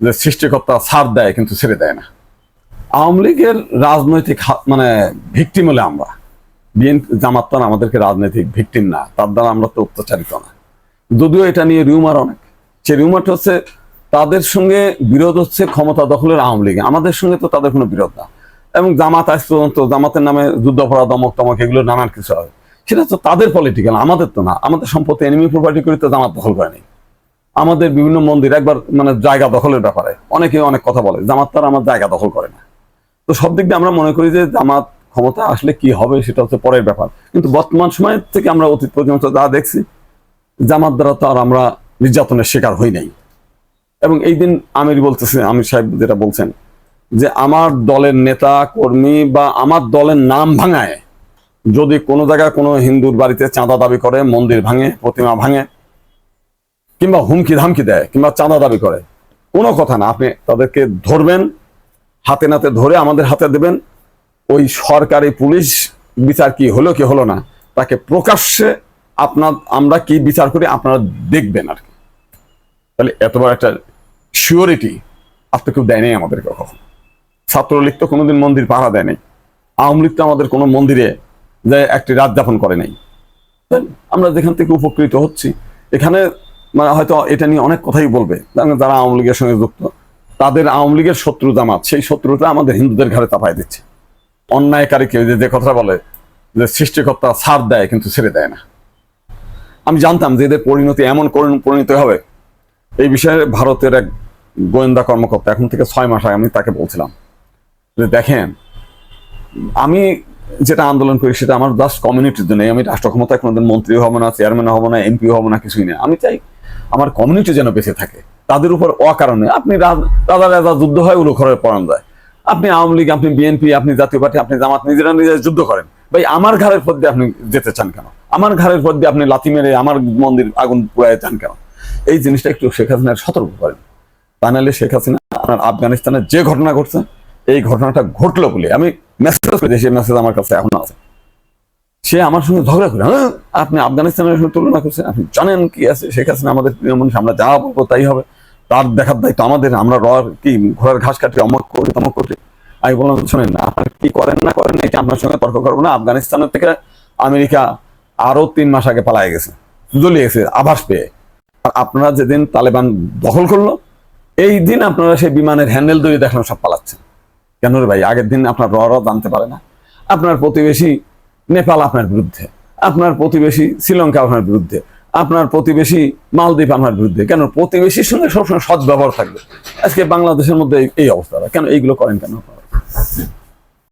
যে সৃষ্টিকর্তা ছাড় দেয় কিন্তু ছেড়ে দেয় না। আওয়ামী লীগের রাজনৈতিক মানে ভিকটিম হলে আমরা, বিএনপি জামাত তো আমাদেরকে রাজনৈতিক ভিকটিম না, তার দ্বারা আমরা তো অত্যাচারিত না। যদিও এটা নিয়ে রিউমার অনেক, সে রিউমারটা হচ্ছে তাদের সঙ্গে বিরোধ হচ্ছে ক্ষমতা দখলের আওয়ামী লীগ, আমাদের সঙ্গে তো তাদের কোনো বিরোধ না। এবং জামাত আজ পর্যন্ত জামাতের নামে যুদ্ধাপরাধ অমক তমক এগুলো নানান কিছু হয়, সেটা তো তাদের পলিটিক্যাল, আমাদের তো না। আমাদের সম্পত্তি এনিমি প্রপার্টি করে তো জামাত দখল করেনি। আমাদের বিভিন্ন মন্দির একবার মানে জায়গা দখলের ব্যাপারে অনেকে অনেক কথা বলে, জামাত তারা আমার জায়গা দখল করে না। তো সব দিক দিয়ে আমরা মনে করি যে জামাত ক্ষমতা আসলে কি হবে সেটা হচ্ছে পরের ব্যাপার, কিন্তু বর্তমান সময় থেকে আমরা অতীত পর্যন্ত যা দেখছি জামাত দ্বারা তো আর আমরা নির্যাতনের শিকার হই নাই। এবং এই দিন আমির বলতেছে, আমির সাহেব যেটা বলছেন যে আমার দলের নেতা কর্মী বা আমার দলের নাম ভাঙায় যদি কোনো জায়গায় কোনো হিন্দুর বাড়িতে চাঁদা দাবি করে, মন্দির ভাঙে, প্রতিমা ভাঙে, কিংবা হুমকি ধামকি দেয়, কিংবা চাঁদা দাবি করে, কোনো কথা না, আপনি তাদেরকে ধরবেন, হাতে নাতে ধরে আমাদের হাতে দেবেন। ওই সরকারি পুলিশ বিচার কি হলো কি হলো না, তাকে প্রকাশ্যে আমরা কি বিচার করি আপনারা দেখবেন আর কি। তাহলে এত বড় একটা সিওরিটি আপনি কেউ দেয় নাই আমাদেরকে কখন। ছাত্রলীগ তো কোনোদিন মন্দির পাহারা দেয় নাই, আওয়ামী লীগ তো আমাদের কোনো মন্দিরে যে একটি রাত যাপন করে নাই। আমরা যেখান থেকে উপকৃত হচ্ছি, এখানে মানে হয়তো এটা নিয়ে অনেক কথাই বলবে যারা আওয়ামী লীগের সঙ্গে যুক্ত, তাদের আওয়ামী লীগের শত্রু জামাত, সেই শত্রুটা আমাদের হিন্দুদের ঘাড়ে চাপাই দিচ্ছে। অন্যায়কারী কেউ যে কথা বলে যে সৃষ্টিকর্তা ছাড় দেয় কিন্তু ছেড়ে দেয় না, আমি জানতাম যে এদের পরিণতি এমন পরিণত হবে। এই বিষয়ে ভারতের এক গোয়েন্দা কর্মকর্তা এখন থেকে 6 মাস আগে আমি তাকে বলছিলাম যে দেখেন, আমি যেটা আন্দোলন করি সেটা আমার জাস্ট কমিউনিটির জন্য, আমি রাষ্ট্র ক্ষমতায় কোনোদিন মন্ত্রী হবো না, চেয়ারম্যান হবো না, এমপি হবো না, কিছুই না। আমি চাই আমার কমিউনিটি যেন বেঁচে থাকে, তাদের উপর অকারণে আপনি রাজা রাজা যুদ্ধ হয় উলো ঘরের পরান যায়। আপনি আওয়ামী লীগ, আপনি বিএনপি, আপনি জাতীয় পার্টি, আপনি জামাত নিজেরা নিজেরা যুদ্ধ করেন। ভাই আমার ঘরের পর দিয়ে আপনি যেতে চান কেন? আমার ঘরের পর দিয়ে আপনি লাথি মেরে আমার মন্দির আগুন পুড়ায় চান কেন? এই জিনিসটা একটু শেখ হাসিনার সতর্ক করেন। তা নাহলে শেখ হাসিনা আপনার আফগানিস্তানের যে ঘটনা ঘটছে, এই ঘটনাটা ঘটলো বলে আমি মেসেজ করি, সেই মেসেজ আমার কাছে এখন আছে। সে আমার সঙ্গে ঝগড়া করে, হ্যাঁ আপনি আফগানিস্তানের সঙ্গে তুলনা করছেন, আপনি জানেন কি আছে শেখ হাসিনা আমাদের প্রিয় মানুষ, আমরা যা বলবো তাই হবে, তার দেখার দায়িত্ব আমাদের, আমরা কি ঘোড়ার ঘাস কাটি, অমক করি তমক করি। আমি বললাম শোনেন না, আপনার কি করেন না করেন এটা আপনার সঙ্গে তর্ক করবো না। আফগানিস্তানের থেকে আমেরিকা আরো 3 মাস আগে পালাই গেছে, জ্বলিয়ে গেছে আভাস পেয়ে। আর আপনারা যেদিন তালেবান দখল করলো, এই দিন আপনারা সেই বিমানের হ্যান্ডেল ধরে দেখলেন সব পালাচ্ছেন কেন রে ভাই? আগের দিন আপনার জানতে পারে না? আপনার প্রতিবেশী নেপাল আপনার বিরুদ্ধে, আপনার প্রতিবেশী শ্রীলঙ্কা আপনার বিরুদ্ধে, আপনার প্রতিবেশী মালদ্বীপ আপনার বিরুদ্ধে। কেন? প্রতিবেশীর সঙ্গে সবসময় সদ্ব্যবহার থাকবে। আজকে বাংলাদেশের মধ্যে এই অবস্থা, কেন এইগুলো করেন কেন?